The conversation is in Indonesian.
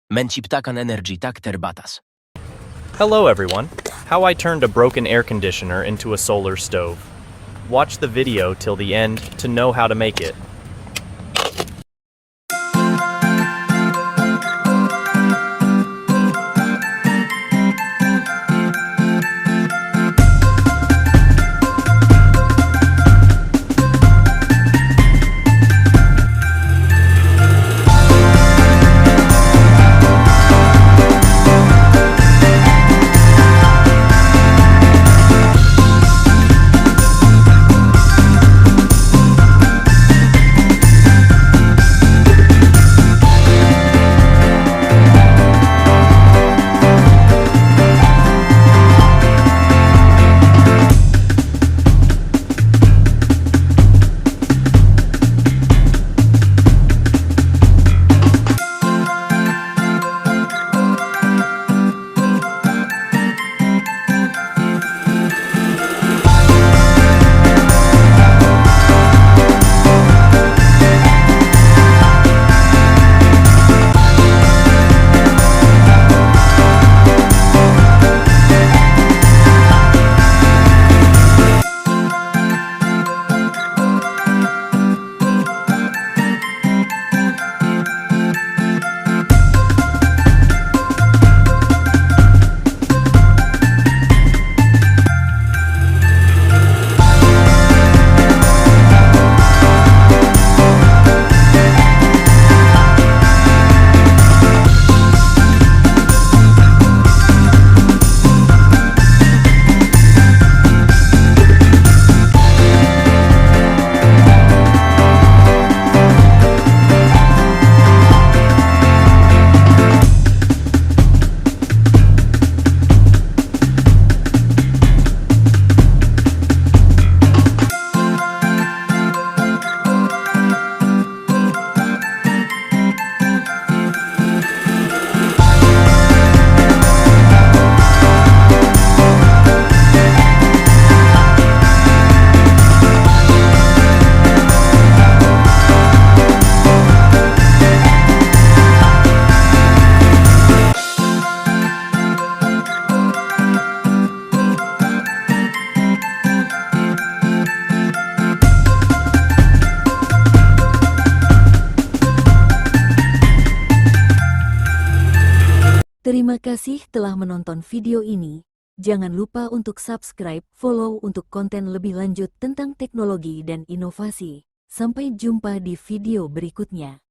Menciptakan energi tak terbatas. Hello everyone, how I turned a broken air conditioner into a solar stove. Watch the video till the end to know how to make it. Terima kasih telah menonton video ini. Jangan lupa untuk subscribe, follow untuk konten lebih lanjut tentang teknologi dan inovasi. Sampai jumpa di video berikutnya.